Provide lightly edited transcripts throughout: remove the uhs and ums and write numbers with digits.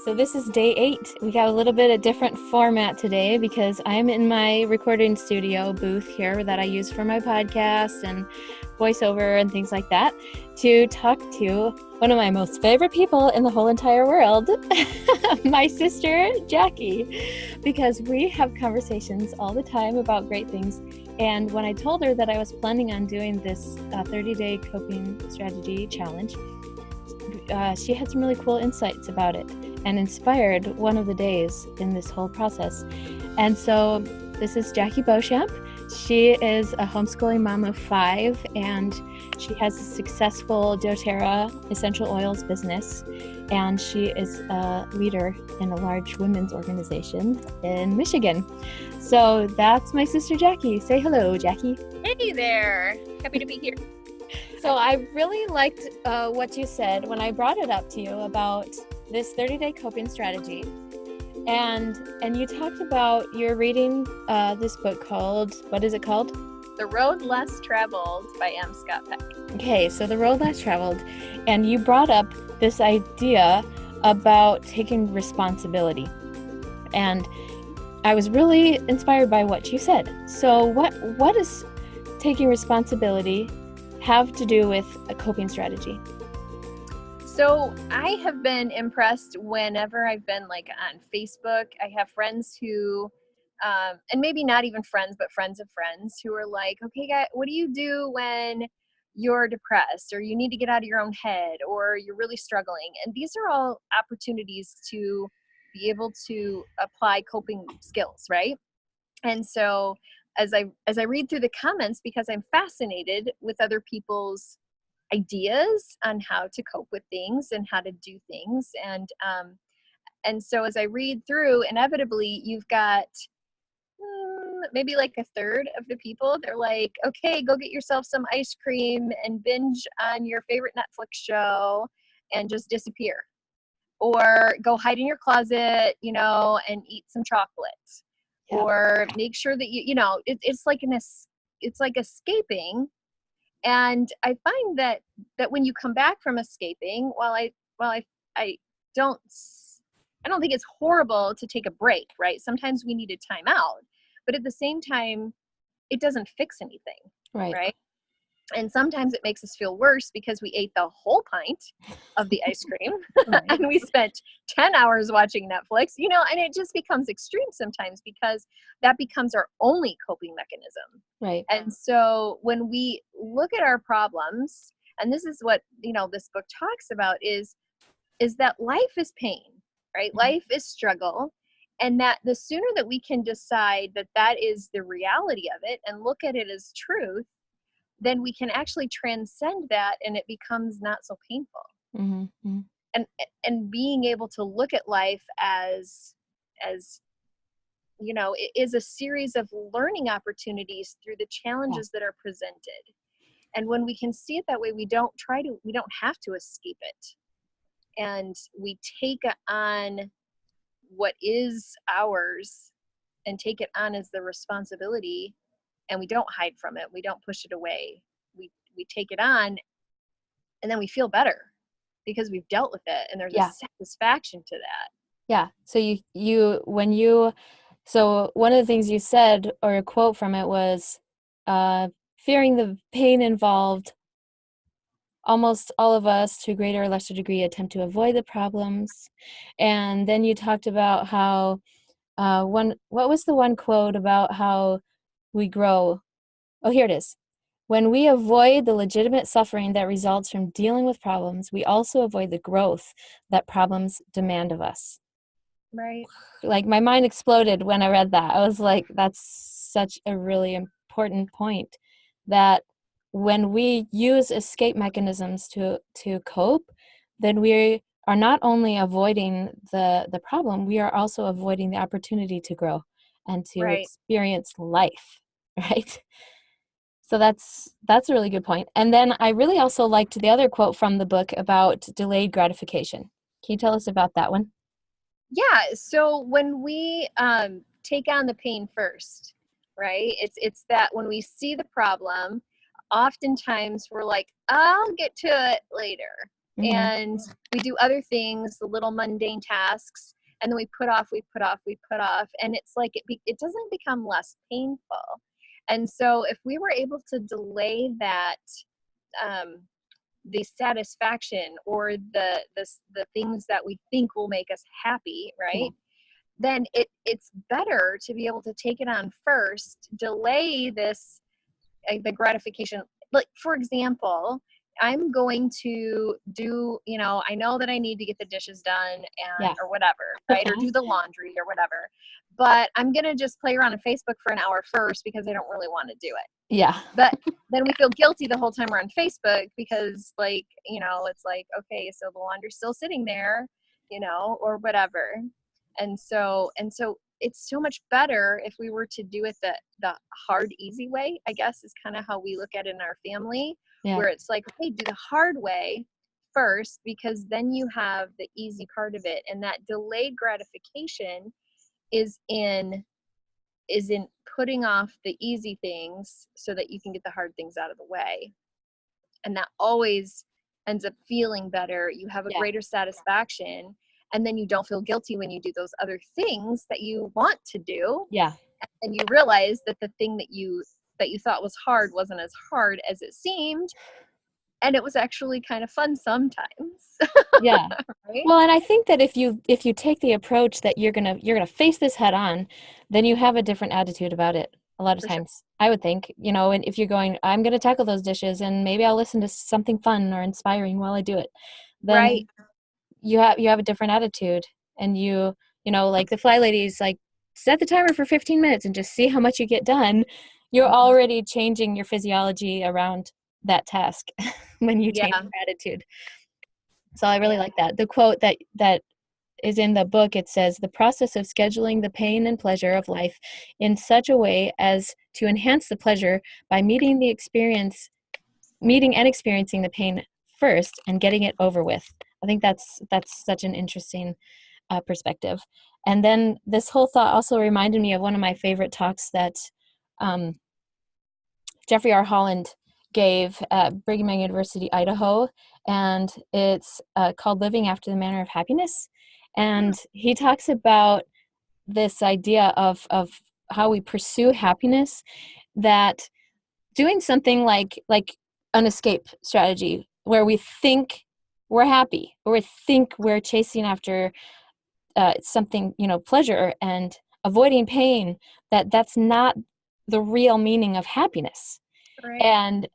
So this is day 8. We got a little bit of different format today because I'm in my recording studio booth here that I use for my podcast and voiceover and things like that to talk to one of my most favorite people in the whole entire world, my sister, Jackie, because we have conversations all the time about great things. And when I told her that I was planning on doing this 30-day coping strategy challenge, she had some really cool insights about it and inspired one of the days in this whole process. And so this is Jackie Beauchamp. She is a homeschooling mom of 5, and she has a successful doTERRA essential oils business, and she is a leader in a large women's organization in Michigan. So that's my sister Jackie. Say hello, Jackie. Hey there. Happy to be here. So I really liked what you said when I brought it up to you about this 30-day coping strategy. And you talked about you're reading this book called, what is it called? The Road Less Traveled by M. Scott Peck. Okay, so The Road Less Traveled. And you brought up this idea about taking responsibility. And I was really inspired by what you said. So what does taking responsibility have to do with a coping strategy? So I have been impressed whenever I've been on Facebook. I have friends who, and maybe not even friends, but friends of friends who are like, okay, guys, what do you do when you're depressed or you need to get out of your own head or you're really struggling? And these are all opportunities to be able to apply coping skills, right? And so as I read through the comments, because I'm fascinated with other people's ideas on how to cope with things and how to do things, and so as I read through, inevitably you've got maybe like a third of the people, they're like, okay, go get yourself some ice cream and binge on your favorite Netflix show and just disappear, or go hide in your closet, and eat some chocolate. Yeah. Or make sure that it's like escaping. And I find that when you come back from escaping, I don't think it's horrible to take a break, right? Sometimes we need a time out, but at the same time, it doesn't fix anything, right? And sometimes it makes us feel worse because we ate the whole pint of the ice cream and we spent 10 hours watching Netflix, and it just becomes extreme sometimes because that becomes our only coping mechanism. Right. And so when we look at our problems, and this is what, this book talks about is that life is pain, right? Mm-hmm. Life is struggle. And that the sooner that we can decide that is the reality of it and look at it as truth, then we can actually transcend that and it becomes not so painful. Mm-hmm. And being able to look at life as it is a series of learning opportunities through the challenges that are presented. And when we can see it that way, we don't have to escape it. And we take on what is ours and take it on as the responsibility. And we don't hide from it. We don't push it away. We take it on, and then we feel better because we've dealt with it, and there's a satisfaction to that. Yeah. So so one of the things you said, or a quote from it, was fearing the pain involved. Almost all of us, to a greater or lesser degree, attempt to avoid the problems. And then you talked about how what was the one quote about how we grow? Oh, here it is. When we avoid the legitimate suffering that results from dealing with problems, we also avoid the growth that problems demand of us. Right. Like, my mind exploded when I read that. I was like, that's such a really important point, that when we use escape mechanisms to cope, then we are not only avoiding the problem, we are also avoiding the opportunity to grow and to experience life, right? So that's a really good point. And then I really also liked the other quote from the book about delayed gratification. Can you tell us about that one? Yeah. So when we take on the pain first, right? It's that when we see the problem, oftentimes we're like, I'll get to it later. Mm-hmm. and we do other things, the little mundane tasks, and then we put off, and it's like it doesn't become less painful. And so if we were able to delay that, um, the satisfaction or the things that we think will make us happy, Yeah. right? Then it's better to be able to take it on first, delay this, the gratification. Like, for example, I'm going to do, I know that I need to get the dishes done Yeah. or whatever, right? Or Okay. do the laundry or whatever. But I'm going to just play around on Facebook for an hour first because I don't really want to do it. Yeah. But then we feel guilty the whole time we're on Facebook because, like, it's like, okay, so the laundry's still sitting there, or whatever. And so it's so much better if we were to do it the hard, easy way, I guess, is kind of how we look at it in our family, Yeah. where it's like, okay, do the hard way first, because then you have the easy part of it. And that delayed gratification is in putting off the easy things so that you can get the hard things out of the way. And that always ends up feeling better. You have a Yeah. greater satisfaction, and then you don't feel guilty when you do those other things that you want to do. Yeah. And you realize that the thing that you thought was hard wasn't as hard as it seemed, and it was actually kind of fun sometimes. Yeah. Right? Well, and I think that if you take the approach that you're gonna face this head on, then you have a different attitude about it a lot of For sure. times. I would think, and if you're going, I'm gonna tackle those dishes and maybe I'll listen to something fun or inspiring while I do it, Right. then you have a different attitude, and like the fly ladies, like, set the timer for 15 minutes and just see how much you get done. You're already changing your physiology around that task when you change Yeah. your attitude. So I really Yeah. like that. The quote that is in the book, it says, "The process of scheduling the pain and pleasure of life in such a way as to enhance the pleasure by meeting and experiencing the pain first and getting it over with." I think that's such an interesting perspective. And then this whole thought also reminded me of one of my favorite talks that um, Jeffrey R. Holland gave at Brigham Young University, Idaho, and it's called "Living After the Manner of Happiness." And he talks about this idea of how we pursue happiness, that doing something like an escape strategy where we think we're happy, or we think we're chasing after something, pleasure, and avoiding pain, that's not the real meaning of happiness. Right.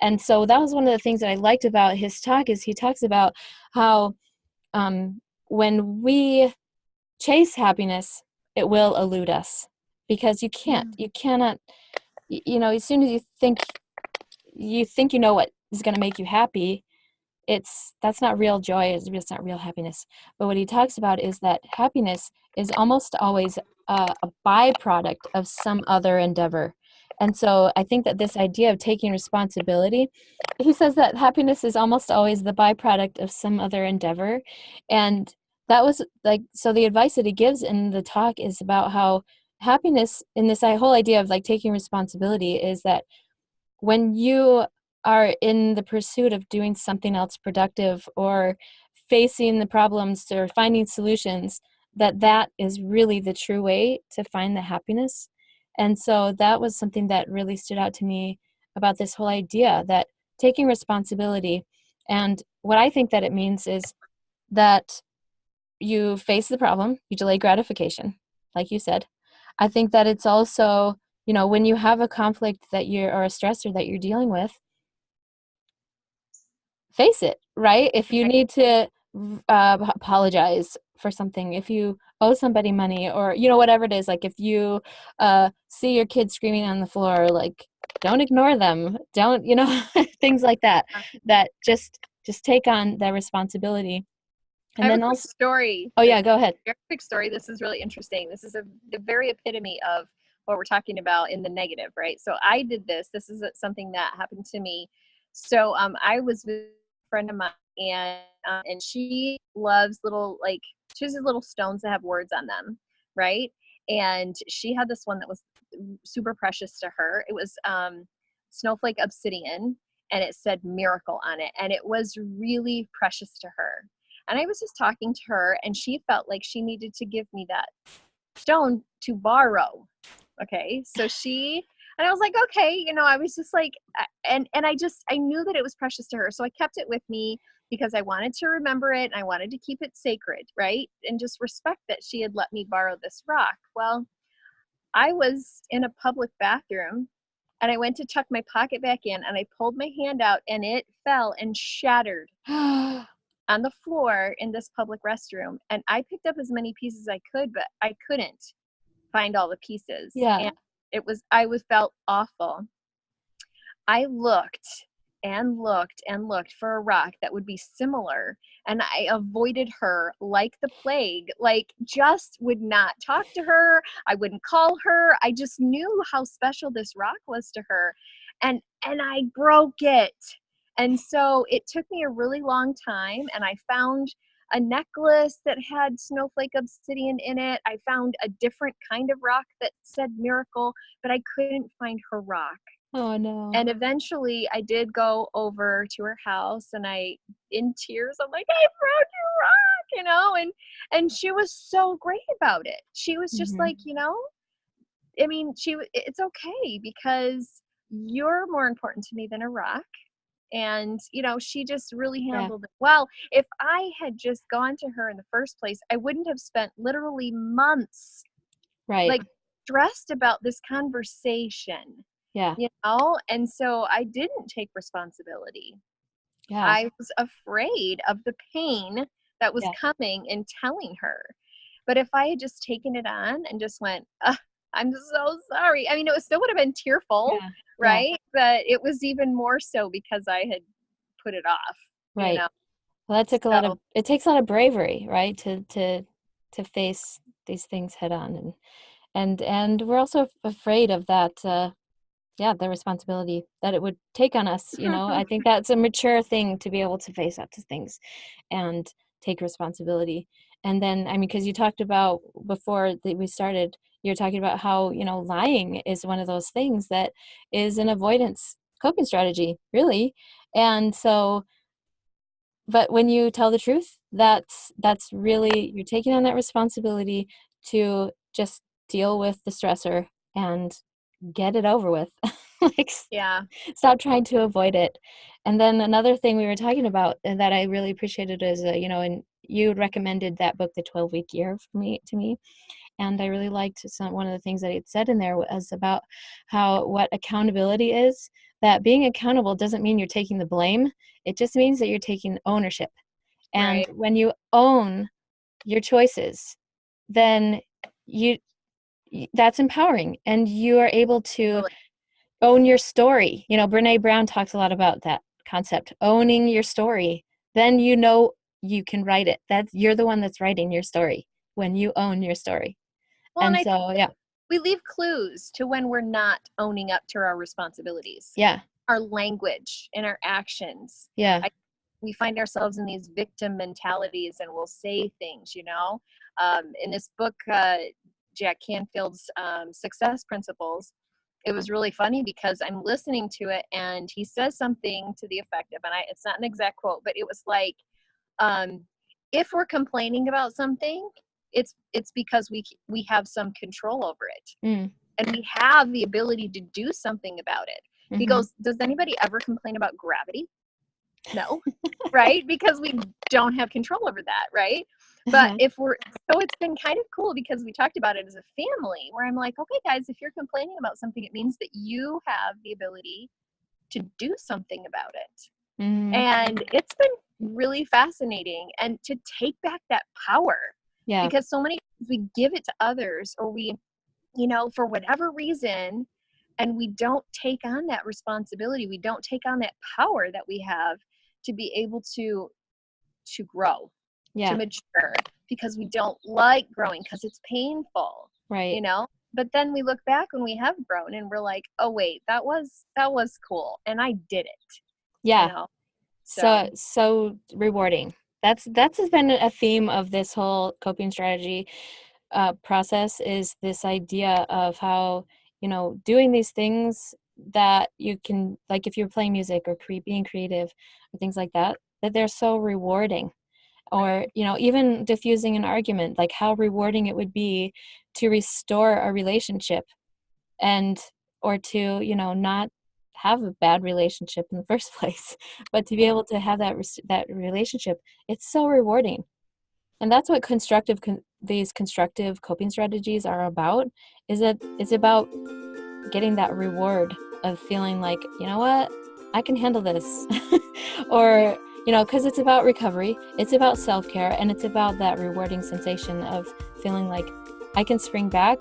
And so that was one of the things that I liked about his talk, is he talks about how when we chase happiness, it will elude us, because you cannot, as soon as you think you know what is going to make you happy, that's not real joy, it's not real happiness. But what he talks about is that happiness is almost always a byproduct of some other endeavor. And so I think that this idea of taking responsibility, he says that happiness is almost always the byproduct of some other endeavor. And that was like, so the advice that he gives in the talk is about how happiness, in this whole idea of like taking responsibility, is that when you are in the pursuit of doing something else productive, or facing the problems or finding solutions, that is really the true way to find the happiness. And so that was something that really stood out to me about this whole idea, that taking responsibility, and what I think that it means is that you face the problem, you delay gratification, like you said. I think that it's also, when you have a conflict or a stressor that you're dealing with, face it, right? If you Right. need to apologize for something, if you owe somebody money, or, whatever it is, like if you see your kid screaming on the floor, like, don't ignore them. Don't, things like that, that just take on that responsibility. I And have a then quick also, story. oh yeah, go ahead. Very quick story. This is really interesting. This is the very epitome of what we're talking about in the negative, right? So I did this. This is something that happened to me. So I was with a friend of mine, and she loves little, like, she has these little stones that have words on them, right? And she had this one that was super precious to her. It was snowflake obsidian, and it said miracle on it. And it was really precious to her. And I was just talking to her, and she felt like she needed to give me that stone to borrow. Okay. So and I was like, okay, I was just like, and I knew that it was precious to her. So I kept it with me because I wanted to remember it and I wanted to keep it sacred. Right. And just respect that she had let me borrow this rock. Well, I was in a public bathroom and I went to tuck my pocket back in and I pulled my hand out and it fell and shattered on the floor in this public restroom. And I picked up as many pieces as I could, but I couldn't find all the pieces. Yeah. And I felt awful. I looked and looked and looked for a rock that would be similar. And I avoided her like the plague, like just would not talk to her. I wouldn't call her. I just knew how special this rock was to her. And I broke it. And so it took me a really long time, and I found a necklace that had snowflake obsidian in it. I found a different kind of rock that said miracle, but I couldn't find her rock. Oh no. And eventually I did go over to her house, and in tears, I'm like, I found your rock, and she was so great about it. She was just like, I mean, it's okay because you're more important to me than a rock. And, she just really handled it well. If I had just gone to her in the first place, I wouldn't have spent literally months like stressed about this conversation. Yeah. And so I didn't take responsibility. Yeah. I was afraid of the pain that was coming in telling her. But if I had just taken it on and just went, I'm so sorry. I mean, it still would have been tearful, right? But it was even more so because I had put it off. Right. Well, it takes a lot of bravery, right? To face these things head on. And we're also afraid of that, the responsibility that it would take on us. I think that's a mature thing to be able to face up to things and take responsibility. And then, I mean, because you talked about before that we started, you're talking about how, lying is one of those things that is an avoidance coping strategy, really. And so, but when you tell the truth, that's really, you're taking on that responsibility to just deal with the stressor and get it over with. Stop trying to avoid it. And then another thing we were talking about and that I really appreciated is, and you recommended that book, The 12-Week Year, to me. And I really liked one of the things that it said in there was about what accountability is, that being accountable doesn't mean you're taking the blame. It just means that you're taking ownership. And when you own your choices, then that's empowering, and you are able to own your story. Brene Brown talks a lot about that concept, owning your story. Then you can write it. You're the one that's writing your story when you own your story. Well, and so, we leave clues to when we're not owning up to our responsibilities. Yeah. Our language and our actions. Yeah. We find ourselves in these victim mentalities, and we'll say things, in this book, Jack Canfield's Success Principles, it was really funny because I'm listening to it and he says something to the effect of, and it's not an exact quote, but it was like, if we're complaining about something, it's because we have some control over it. And we have the ability to do something about it. He goes, does anybody ever complain about gravity? No. Right? Because we don't have control over that, right? But so it's been kind of cool because we talked about it as a family, where I'm like, okay, guys, if you're complaining about something, it means that you have the ability to do something about it. And it's been really fascinating, and to take back that power. Because so many times we give it to others, or we, for whatever reason, and we don't take on that responsibility. We don't take on that power that we have to be able to grow, to mature, because we don't like growing because it's painful, right? But then we look back when we have grown and we're like, oh wait, that was cool, and I did it. So rewarding. That's has been a theme of this whole coping strategy process, is this idea of how doing these things that you can, like if you're playing music or being creative or things like that, that they're so rewarding. Or, you know, even diffusing an argument, like how rewarding it would be to restore a relationship, and or to, you know, not have a bad relationship in the first place, but to be able to have that relationship. It's so rewarding. And that's what these constructive coping strategies are about, is that it's about getting that reward of feeling like, you know what, I can handle this. Or, you know, because it's about recovery, it's about self-care, and it's about that rewarding sensation of feeling like I can spring back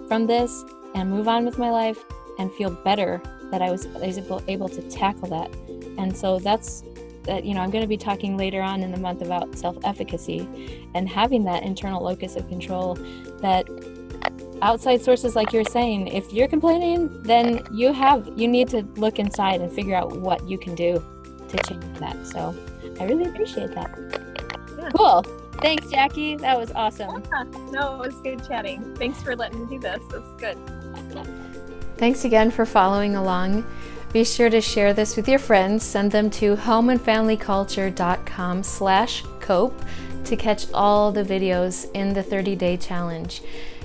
from this and move on with my life and feel better that I was able to tackle that. And so that's that, you know, I'm going to be talking later on in the month about self-efficacy and having that internal locus of control, that outside sources, like you're saying, if you're complaining, then you need to look inside and figure out what you can do to change that. So I really appreciate that. Yeah. Cool. Thanks, Jackie. That was awesome. Yeah. No, it was good chatting. Thanks for letting me do this. It was good. Thanks again for following along. Be sure to share this with your friends. Send them to homeandfamilyculture.com/cope to catch all the videos in the 30-day challenge.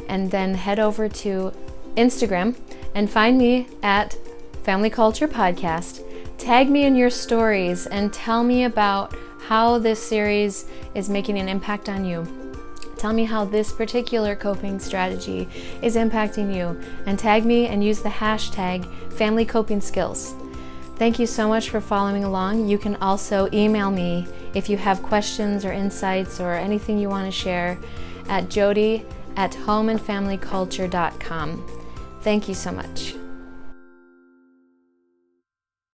And then head over to Instagram and find me at Family Culture Podcast. Tag me in your stories and tell me about how this series is making an impact on you. Tell me how this particular coping strategy is impacting you, and tag me and use the hashtag Family Coping Skills. Thank you so much for following along. You can also email me if you have questions or insights or anything you want to share at jody@homeandfamilyculture.com. Thank you so much.